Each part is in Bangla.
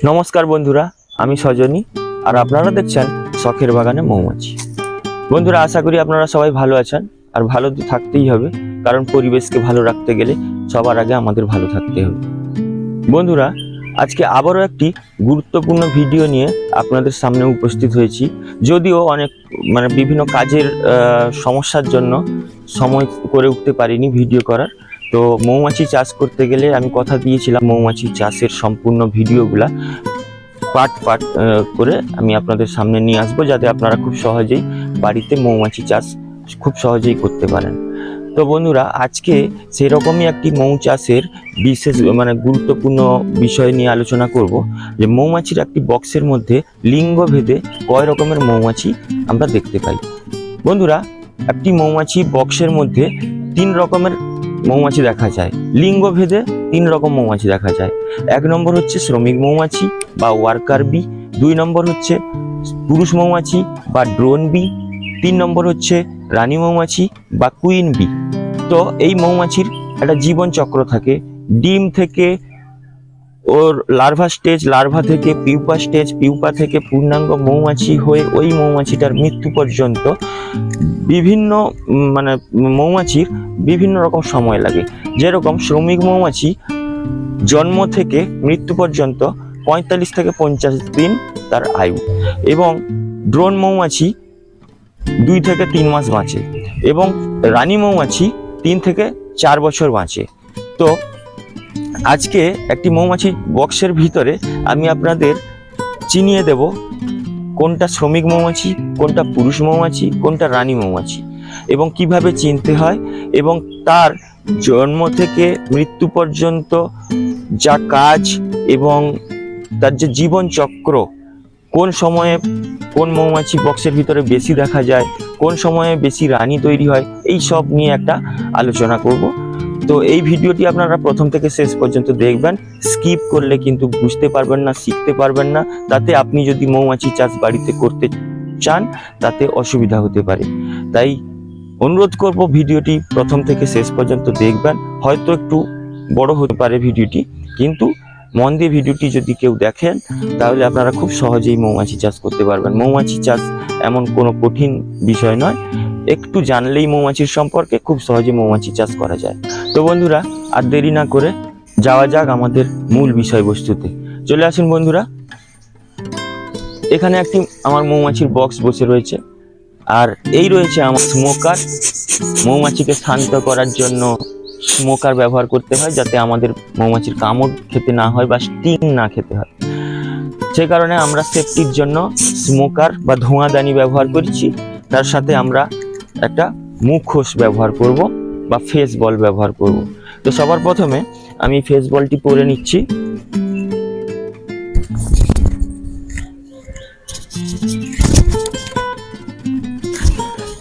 নমস্কার বন্ধুরা, আমি সজনী আর আপনারা দেখছেন শখের বাগানে মৌমাছি। বন্ধুরা, আশা করি আপনারা সবাই ভালো আছেন আর ভালো তো থাকতেই হবে, কারণ পরিবেশকে ভালো রাখতে গেলে সবার আগে আমাদের ভালো থাকতে হবে। বন্ধুরা, আজকে আবারও একটি গুরুত্বপূর্ণ ভিডিও নিয়ে আপনাদের সামনে উপস্থিত হয়েছি। যদিও অনেক বিভিন্ন কাজের সমস্যার জন্য সময় করে উঠতে পারিনি ভিডিও করার। তো মৌমাছি চাষ করতে গেলে আমি কথা দিয়েছিলাম মৌমাছি চাষের সম্পূর্ণ ভিডিওগুলা পার্ট করে আমি আপনাদের সামনে নিয়ে আসবো, যাতে আপনারা খুব সহজেই বাড়িতে মৌমাছি চাষ খুব সহজেই করতে পারেন। তো বন্ধুরা, আজকে সেরকমই একটি মৌ চাষের বিশেষ গুরুত্বপূর্ণ বিষয় নিয়ে আলোচনা করব, যে মৌমাছির একটি বক্সের মধ্যে লিঙ্গ ভেদে কয় রকমের মৌমাছি আমরা দেখতে পাই। বন্ধুরা, একটি মৌমাছি বক্সের মধ্যে 3 রকমের মৌমাছি দেখা যায়। লিঙ্গ ভেদে 3 রকম মৌমাছি দেখা যায়। 1 নম্বর হচ্ছে শ্রমিক মৌমাছি বা ওয়ার্কার বি, 2 নম্বর হচ্ছে পুরুষ মৌমাছি বা ড্রোন বি, 3 নম্বর হচ্ছে রানী মৌমাছি বা কুইন বি। তো এই মৌমাছির একটা জীবন চক্র থাকে। ডিম থেকে ওর লার্ভা স্টেজ, লার্ভা থেকে পিউপা স্টেজ, পিউপা থেকে পূর্ণাঙ্গ মৌমাছি হয়ে ওই মৌমাছিটার মৃত্যু পর্যন্ত বিভিন্ন মৌমাছির বিভিন্ন রকম সময় লাগে। যেরকম শ্রমিক মৌমাছি জন্ম থেকে মৃত্যু পর্যন্ত 45 থেকে 50 দিন তার আয়ু, এবং ড্রোন মৌমাছি 2 থেকে 3 মাস বাঁচে, এবং রানী মৌমাছি 3 থেকে 4 বছর বাঁচে। তো আজকে একটি মৌমাছি বক্সের ভিতরে আমি আপনাদের চিনিয়ে দেব কোনটা শ্রমিক মৌমাছি, কোনটা পুরুষ মৌমাছি, কোনটা রানী মৌমাছি, এবং কিভাবে চিনতে হয়, এবং তার জন্ম থেকে মৃত্যু পর্যন্ত যা কাজ এবং তার যে জীবন চক্র, কোন সময়ে কোন মৌমাছি বক্সের ভিতরে বেশি দেখা যায়, কোন সময়ে বেশি রানী তৈরি হয়, এই সব নিয়ে একটা আলোচনা করব। তো এই ভিডিওটি আপনারা প্রথম থেকে শেষ পর্যন্ত দেখবেন। স্কিপ করলে কিন্তু বুঝতে পারবেন না, শিখতে পারবেন না। তাতে আপনি যদি মৌমাছি চাষ বাড়িতে করতে চান তাতে অসুবিধা হতে পারে। তাই অনুরোধ করব ভিডিওটি প্রথম থেকে শেষ পর্যন্ত দেখবেন। হয়তো একটু বড় হতে পারে ভিডিওটি, কিন্তু মন দিয়ে ভিডিওটি যদি কেউ দেখেন তাহলে আপনারা খুব সহজেই মৌমাছি চাষ করতে পারবেন। মৌমাছি চাষ এমন কোনো কঠিন বিষয় নয়, একটু জানলেই মৌমাছির সম্পর্কে খুব সহজে মৌমাছি চাষ করা যায়। তো বন্ধুরা, আর দেরি না করে যাওয়া যাক আমাদের মূল বিষয়বস্তুতে। চলে আসুন বন্ধুরা। এখানে একটি আমার মৌমাছির বক্স বসে রয়েছে, আর এই রয়েছে আমার স্মোকার। মৌমাছিকে শান্ত করার জন্য স্মোকার ব্যবহার করতে হয়, যাতে আমাদের মৌমাছির কামড় খেতে না হয় বা স্টিং না খেতে হয়। সে কারণে আমরা সেফটির জন্য স্মোকার বা ধোঁয়াদানি ব্যবহার করছি। তার সাথে আমরা একটা মুখোশ ব্যবহার করব বা ফেস বল ব্যবহার করব। তো সবার প্রথমে আমি ফেস বলটি পরে নিচ্ছি।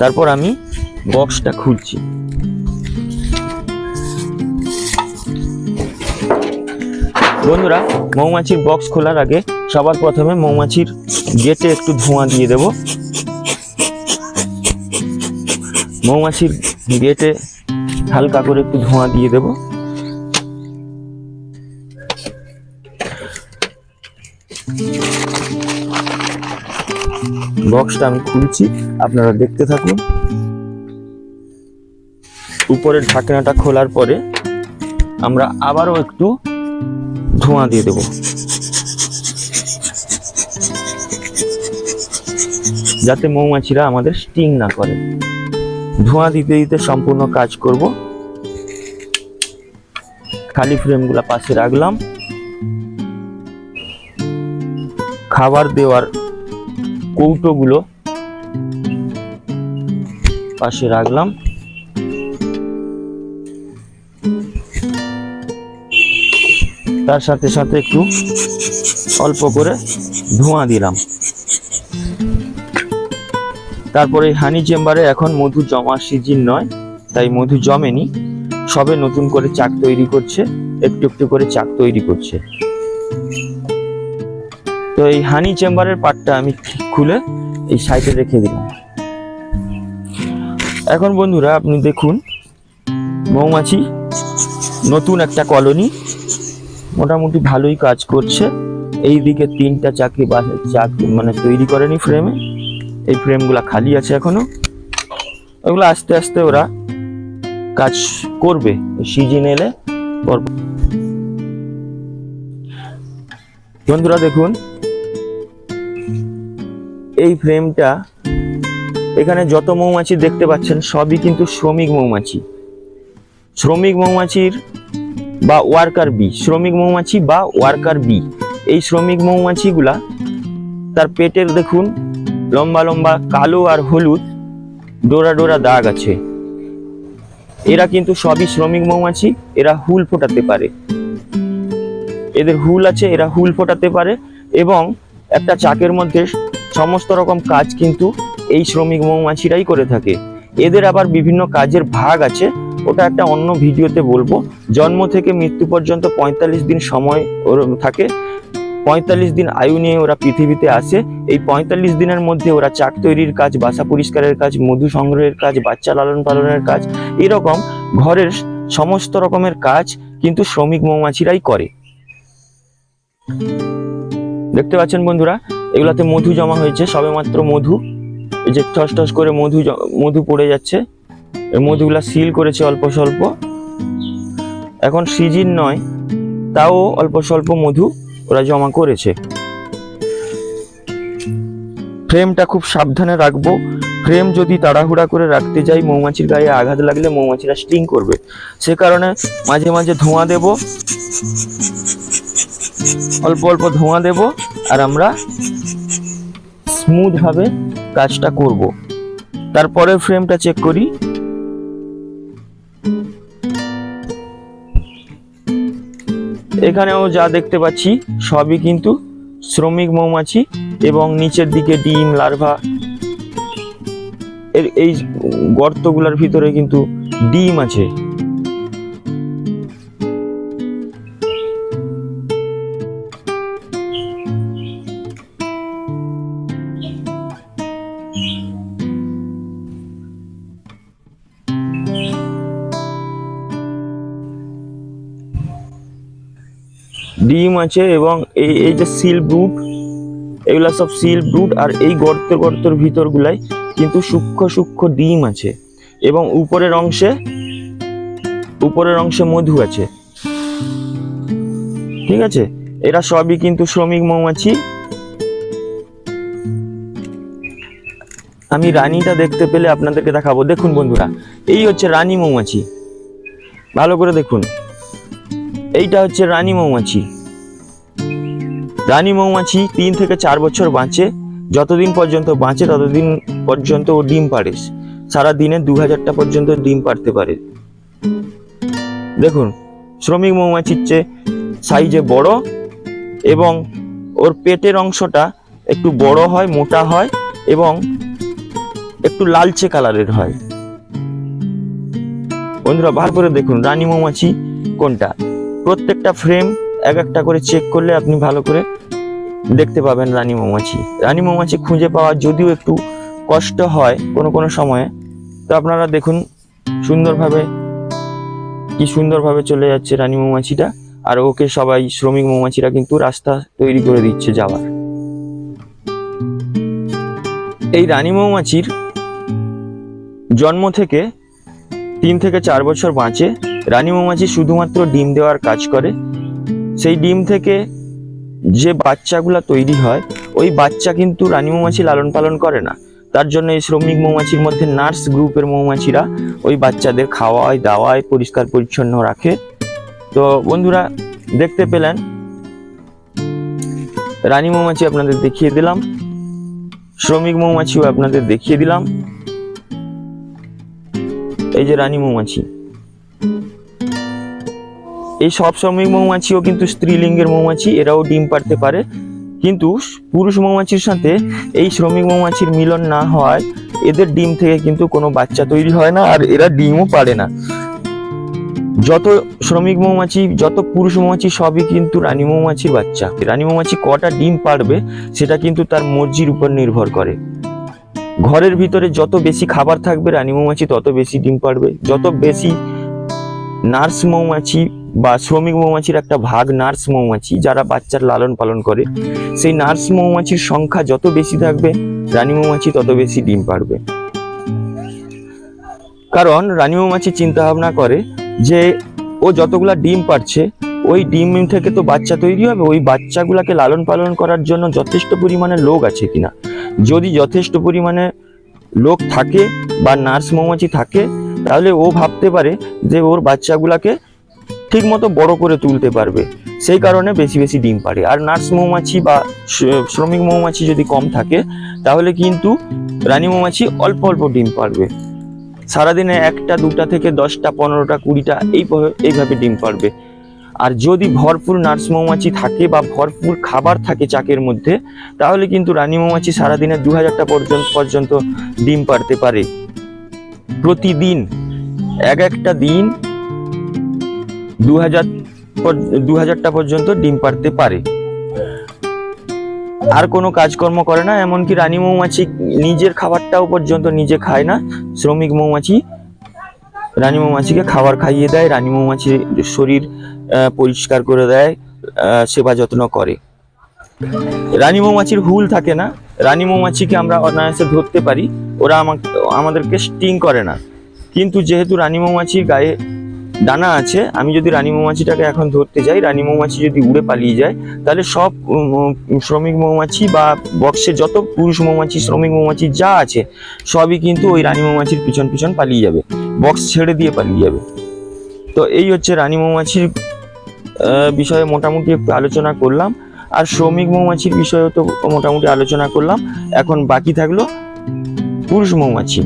তারপর আমি বক্সটা খুলছি। বন্ধুরা, মৌমাছির বক্স খোলার আগে সবার প্রথমে মৌমাছির গেটে একটু ধোঁয়া দিয়ে দেব। মৌমাছির গেটে হালকা করে একটু ধোঁয়া দিয়ে দেব। বক্সটা আমি খুলছি, আপনারা দেখতে থাকুন। উপরের ঢাকনাটা খোলার পরে আমরা আবারও একটু ধোঁয়া দিয়ে দেব, যাতে মৌমাছিরা আমাদের স্টিং না করে। ধোঁয়া দিতে দিতে সম্পূর্ণ কাজ করব। খালি ফ্রেমগুলো পাশে রাখলাম। খাবার দেওয়ার কৌটোগুলো পাশে রাখলাম। তার সাথে সাথে একটু অল্প করে ধোঁয়া দিলাম। তারপরে হানি চেম্বারে এখন মধু জমার সিজন নয়, তাই মধু জমেনি, সবে নতুন করে চাক তৈরি করছে, একটু একটু করে চাক তৈরি করছে। তো এই হানি চেম্বারের পার্টটা আমি খুলে এই সাইডে রেখে দিলাম। এখন বন্ধুরা, আপনি দেখুন মৌমাছি নতুন একটা কলোনি মোটামুটি ভালোই কাজ করছে। এইদিকে 3টা চাকি মানে তৈরি করেনি ফ্রেমে, এই ফ্রেমগুলা খালি আছে এখনো। ওগুলো আস্তে আস্তে ওরা কাজ করবে সিজন এলে। বন্ধুরা দেখুন এই ফ্রেমটা, এখানে যত মৌমাছি দেখতে পাচ্ছেন সবই কিন্তু শ্রমিক মৌমাছি। শ্রমিক মৌমাছির বা ওয়ার্কার বি, শ্রমিক মৌমাছি বা ওয়ার্কার বি, এই শ্রমিক মৌমাছিগুলা তার পেটের দেখুন লম্বা লম্বা কালো আর হলুদ ডোরা ডোরা দাগ আছে। এরা কিন্তু সবই শ্রমিক মৌমাছি, এরা হুল ফোটাতে পারে, এদের হুল আছে, এরা হুল ফোটাতে পারে এবং একটা চাকের মধ্যে সমস্ত রকম কাজ কিন্তু এই শ্রমিক মৌমাছিরাই করে থাকে। এদের আবার বিভিন্ন কাজের ভাগ আছে, ওটা একটা অন্য ভিডিওতে বলবো। জন্ম থেকে মৃত্যু পর্যন্ত 45 দিন সময় ওর থাকে, 45 দিন আয়ু নিয়ে ওরা পৃথিবীতে আসে। এই 45 দিনের মধ্যে ওরা চাক তৈরির কাজ, বাসা পরিষ্কারের কাজ, মধু সংগ্রহের কাজ, বাচ্চা লালন পালনের কাজ, এরকম ঘরের সমস্ত রকমের কাজ কিন্তু শ্রমিক মৌমাছিরাই করে। দেখতে পাচ্ছেন বন্ধুরা, এগুলাতে মধু জমা হয়েছে, সবেমাত্র মধু, এই যে ঠস ঠস করে মধু পড়ে যাচ্ছে। এই মধুগুলা সিল করেছে অল্প স্বল্প, এখন সিজন নয় তাও অল্প স্বল্প মধু ওরা জমা করেছে। ফ্রেমটা খুব সাবধানে রাখবো। ফ্রেম যদি তাড়াহুড়া করে রাখতে যাই, মৌমাছির গায়ে আঘাত লাগলে মৌমাছিরা স্টিং করবে, সে কারণে মাঝে মাঝে ধোঁয়া দেব, অল্প অল্প ধোঁয়া দেব, আর আমরা স্মুথ ভাবে কাজটা করব। তারপরে ফ্রেমটা চেক করি। এখানেও যা দেখতে পাচ্ছি সবই কিন্তু শ্রমিক মৌমাছি এবং নিচের দিকে ডিম লার্ভা। এই গর্তগুলোর ভিতরে কিন্তু ডিম আছে। ডিম আছে এবং এই যে সিল ব্রুড, এগুলা সব সিল ব্রুড। আর এই গর্তের ভিতরগুলাই কিন্তু সূক্ষ্ম সূক্ষ্ম ডিম আছে এবং উপরের অংশে মধু আছে। ঠিক আছে, এরা সবই কিন্তু শ্রমিক মৌমাছি। আমি রানীটা দেখতে পেলে আপনাদেরকে দেখাবো। দেখুন বন্ধুরা, এই হচ্ছে রানী মৌমাছি, ভালো করে দেখুন, এইটা হচ্ছে রানী মৌমাছি। রানী মৌমাছি 3 থেকে 4 বছর বাঁচে। যতদিন পর্যন্ত বাঁচে ততদিন পর্যন্ত ও ডিম পাড়ে। সারা দিনে 2000টা পর্যন্ত ডিম পাড়তে পারে। দেখুন, শ্রমিক মৌমাছির চেয়ে সাইজে বড় এবং ওর পেটের অংশটা একটু বড় হয়, মোটা হয় এবং একটু লালচে কালারের হয়। বন্ধুরা ভালো করে দেখুন রানী মৌমাছি কোনটা। প্রত্যেকটা ফ্রেম এক একটা করে চেক করলে আপনি ভালো করে দেখতে পাবেন রানী মৌমাছি। রানী মৌমাছি খুঁজে পাওয়া যদিও একটু কষ্ট হয় কোনো সময়ে, তো আপনারা দেখুন কি সুন্দরভাবে চলে যাচ্ছে রানী মৌমাছিটা। আর ওকে সবাই শ্রমিক মৌমাছিরা কিন্তু রাস্তা তৈরি করে দিচ্ছে যাওয়ার। এই রানী মৌমাছির জন্ম থেকে 3 থেকে 4 বছর বাঁচে। রানী মৌমাছি শুধুমাত্র ডিম দেওয়ার কাজ করে। সেই ডিম থেকে যে বাচ্চাগুলা তৈরি হয়, ওই বাচ্চা কিন্তু রানী মৌমাছি লালন পালন করে না। তার জন্য এই শ্রমিক মৌমাছির মধ্যে নার্স গ্রুপের মৌমাছিরা ওই বাচ্চাদের খাওয়ায় দাওয়ায় পরিষ্কার পরিচ্ছন্ন রাখে। তো বন্ধুরা দেখতে পেলেন, রানী মৌমাছি আপনাদের দেখিয়ে দিলাম, শ্রমিক মৌমাছিও আপনাদের দেখিয়ে দিলাম। এই যে রানী মৌমাছি, এই সব শ্রমিক মৌমাছিও কিন্তু স্ত্রীলিঙ্গের মৌমাছি, এরাও ডিম পাড়তে পারে। কিন্তু পুরুষ মৌমাছির সাথে এই শ্রমিক মৌমাছির মিলন না হওয়ায় এদের ডিম থেকে কিন্তু কোনো বাচ্চা তৈরি হয় না, আর এরা ডিমও পাড়ে না। যত শ্রমিক মৌমাছি, যত পুরুষ মৌমাছি সবই কিন্তু রানী মৌমাছির বাচ্চা। রানী মৌমাছি কটা ডিম পাড়বে সেটা কিন্তু তার মর্জির উপর নির্ভর করে। ঘরের ভিতরে যত বেশি খাবার থাকবে রানী মৌমাছি তত বেশি ডিম পাড়বে। যত বেশি নার্স মৌমাছি বা শ্রমিক মৌমাছির একটা ভাগ নার্স মৌমাছি, যারা বাচ্চার লালন পালন করে। সেই নার্স মৌমাছির সংখ্যা যত বেশি থাকবে, রানী মৌমাছি তত বেশি ডিম পাড়বে। কারণ রানী মৌমাছি চিন্তা ভাবনা করে যে ও যতগুলা ডিম পাড়ছে, ওই ডিম থেকে তো বাচ্চা তৈরি হবে, ওই বাচ্চাগুলাকে লালন পালন করার জন্য যথেষ্ট পরিমাণে লোক আছে কিনা। যদি যথেষ্ট পরিমাণে লোক থাকে বা নার্স মৌমাছি থাকে, তাহলে ও ভাবতে পারে যে ওর বাচ্চাগুলাকে ঠিক মতো বড় করে তুলতে পারবে, সেই কারণে বেশি বেশি ডিম পাড়ে। আর নার্স মৌমাছি বা শ্রমিক মৌমাছি যদি কম থাকে, তাহলে কিন্তু রানী মৌমাছি অল্প অল্প ডিম পাড়বে। সারাদিনে 1টা 2টা থেকে 10টা 15টা 20টা এইভাবে ডিম পাড়বে। আর যদি ভরপুর নার্স মৌমাছি থাকে বা ভরপুর খাবার থাকে চাকের মধ্যে, তাহলে কিন্তু রানী মৌমাছি সারাদিনে 2000টা পর্যন্ত ডিম পাড়তে পারে। প্রতিদিন একটা দিন 2000টা পর্যন্ত ডিম পাড়তে পারে। আর কোনো কাজকর্ম করে না, এমনকি রানী মৌমাছি নিজের খাবারটাও পর্যন্ত নিজে খায় না। শ্রমিক মৌমাছি রানী মৌমাছিকে খাবার খাইয়ে দেয়, রানী মৌমাছির শরীর পরিষ্কার করে দেয়, সেবা যত্ন করে। রানী মৌমাছির হুল থাকে না, রানী মৌমাছিকে আমরা অনায়াসে ধরতে পারি, ওরা আমাদেরকে স্টিং করে না। কিন্তু যেহেতু রানী মৌমাছির গায়ে ডানা আছে, আমি যদি রানী মৌমাছিটাকে এখন ধরতে যাই, রানী মৌমাছি যদি উড়ে পালিয়ে যায়, তাহলে সব শ্রমিক মৌমাছি বা বক্সে যত পুরুষ মৌমাছি শ্রমিক মৌমাছি যা আছে, সবই কিন্তু ওই রানী মৌমাছির পিছন পিছন পালিয়ে যাবে, বক্স ছেড়ে দিয়ে পালিয়ে যাবে। তো এই হচ্ছে রানী মৌমাছির বিষয়ে মোটামুটি একটু আলোচনা করলাম। আর শ্রমিক মৌমাছির বিষয়েও তো মোটামুটি আলোচনা করলাম। এখন বাকি থাকলো পুরুষ মৌমাছি।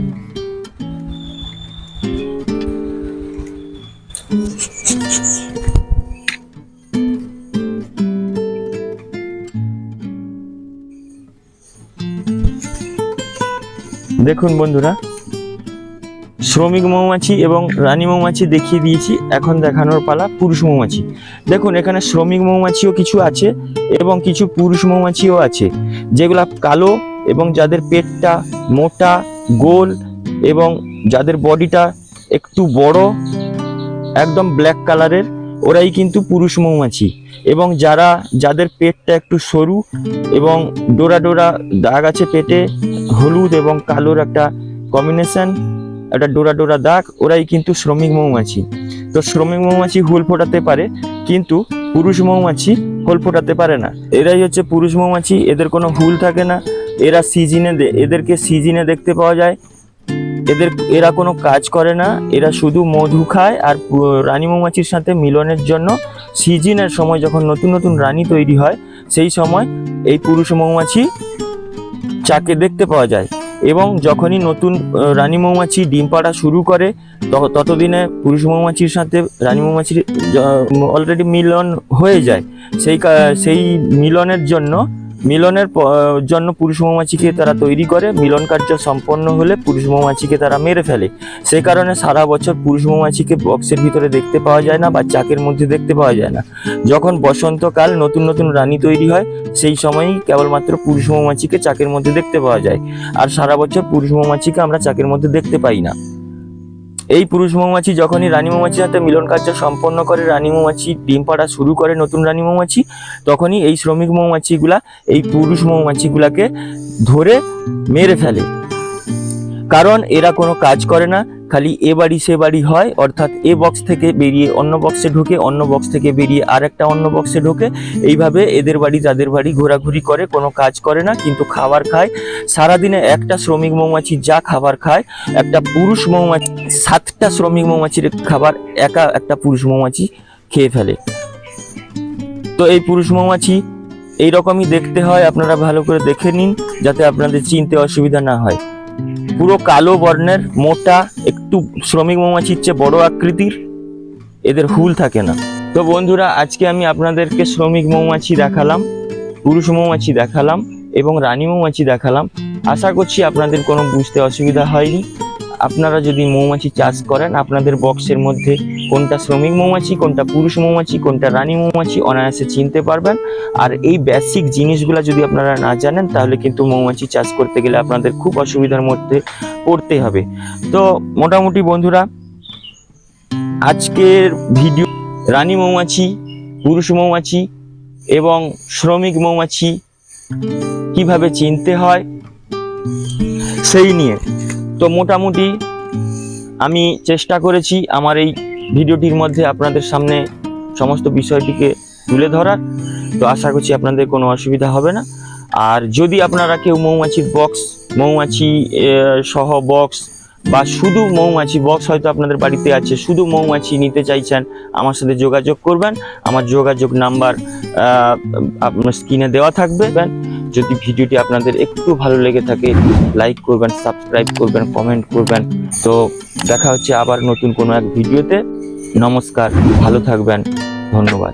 দেখুন বন্ধুরা, শ্রমিক মৌমাছি এবং রানী মৌমাছি দেখিয়ে দিয়েছি, এখন দেখানোর পালা পুরুষ মৌমাছি। দেখুন এখানে শ্রমিক মৌমাছিও কিছু আছে এবং কিছু পুরুষ মৌমাছিও আছে, যেগুলা কালো এবং যাদের পেটটা মোটা গোল এবং যাদের বডিটা একটু বড়, একদম ব্ল্যাক কালারের, ওরাই কিন্তু পুরুষ মৌমাছি। এবং যাদের পেটটা একটু সরু এবং ডোরা ডোরা দাগ আছে পেটে, হলুদ এবং কালোর একটা কম্বিনেশন, একটা ডোরা ডোরা দাগ, ওরাই কিন্তু শ্রমিক মৌমাছি। তো শ্রমিক মৌমাছি হুল ফোটাতে পারে, কিন্তু পুরুষ মৌমাছি হুল ফোটাতে পারে না। এরাই হচ্ছে পুরুষ মৌমাছি, এদের কোনো হুল থাকে না। এদেরকে সিজনে দেখতে পাওয়া যায়। এরা কোনো কাজ করে না, এরা শুধু মধু খায়। আর রানী মৌমাছির সাথে মিলনের জন্য সিজনের সময় যখন নতুন নতুন রানী তৈরি হয়, সেই সময় এই পুরুষ মৌমাছি চাকে দেখতে পাওয়া যায়। এবং যখনই নতুন রানী মৌমাছি ডিম পাড়া শুরু করে, ততদিনে পুরুষ মৌমাছির সাথে রানী মৌমাছির অলরেডি মিলন হয়ে যায়। সেই মিলনের জন্য পুরুষ মৌমাছিকে তারা তৈরি করে। মিলন কার্য সম্পন্ন হলে পুরুষ মৌমাছিকে তারা মেরে ফেলে। সেই কারণে সারা বছর পুরুষ মৌমাছিকে বক্সের ভিতরে দেখতে পাওয়া যায় না বা চাকের মধ্যে দেখতে পাওয়া যায় না। যখন বসন্তকাল নতুন নতুন রানী তৈরি হয়, সেই সময়ই কেবলমাত্র পুরুষ মৌমাছিকে চাকের মধ্যে দেখতে পাওয়া যায়। আর সারা বছর পুরুষ মৌমাছিকে আমরা চাকের মধ্যে দেখতে পাই না। এই পুরুষ মৌমাছি যখনই রানী মৌমাছির সাথে মিলন কার্য সম্পন্ন করে, রানী মৌমাছি ডিম পাড়া শুরু করে নতুন রানী মৌমাছি, তখনই এই শ্রমিক মৌমাছিগুলা এই পুরুষ মৌমাছিগুলাকে ধরে মেরে ফেলে। কারণ এরা কোনো কাজ করে না, খালি এ বাড়ি সে বাড়ি হয়, অর্থাৎ এ বক্স থেকে বেরিয়ে অন্য বক্সে ঢোকে, অন্য বক্স থেকে বেরিয়ে আরেকটা অন্য বক্সে ঢোকে। এইভাবে এদের বাড়ি তাদের বাড়ি ঘোরাঘুরি করে, কোনো কাজ করে না, কিন্তু খাবার খায়। সারাদিনে একটা শ্রমিক মৌমাছি যা খাবার খায়, একটা পুরুষ মৌমাছি 7টা শ্রমিক মৌমাছির খাবার একটা পুরুষ মৌমাছি খেয়ে ফেলে। তো এই পুরুষ মৌমাছি এইরকমই দেখতে হয়, আপনারা ভালো করে দেখে নিন যাতে আপনাদের চিনতে অসুবিধা না হয়। পুরো কালো বর্ণের, মোটা, একটু শ্রমিক মৌমাছির চেয়ে বড় আকৃতির, এদের হুল থাকে না। তো বন্ধুরা, আজকে আমি আপনাদেরকে শ্রমিক মৌমাছি দেখালাম, পুরুষ মৌমাছি দেখালাম এবং রানী মৌমাছি দেখালাম। আশা করছি আপনাদের কোনো বুঝতে অসুবিধা হয়নি। আপনারা যদি মৌমাছি চাষ করেন, আপনাদের বক্সের মধ্যে কোনটা শ্রমিক মৌমাছি, কোনটা পুরুষ মৌমাছি, কোনটা রানী মৌমাছি অনায়াসে চিনতে পারবেন। আর এই বেসিক জিনিসগুলো যদি আপনারা না জানেন, তাহলে কিন্তু মৌমাছি চাষ করতে গেলে আপনাদের খুব অসুবিধার মধ্যে পড়তে হবে। তো মোটামুটি বন্ধুরা, আজকের ভিডিও রানী মৌমাছি, পুরুষ মৌমাছি এবং শ্রমিক মৌমাছি কিভাবে চিনতে হয় সেই নিয়ে। তো মোটামুটি আমি চেষ্টা করেছি আমার এই ভিডিওটির মধ্যে আপনাদের সামনে সমস্ত বিষয়টিকে তুলে ধরার। তো আশা করছি আপনাদের কোনো অসুবিধা হবে না। আর যদি আপনারা কেউ মৌমাছির বক্স, মৌমাছি সহ বক্স বা শুধু মৌমাছি বক্স হয়তো আপনাদের বাড়িতে আছে, শুধু মৌমাছি নিতে চাইছেন, আমার সাথে যোগাযোগ করবেন। আমার যোগাযোগ নাম্বার আপনার স্ক্রিনে দেওয়া থাকবে। যদি ভিডিওটি আপনাদের একটু ভালো লেগে থাকে লাইক করবেন, সাবস্ক্রাইব করবেন, কমেন্ট করবেন। তো দেখা হচ্ছে আবার নতুন কোনো এক ভিডিওতে। নমস্কার, ভালো থাকবেন, ধন্যবাদ।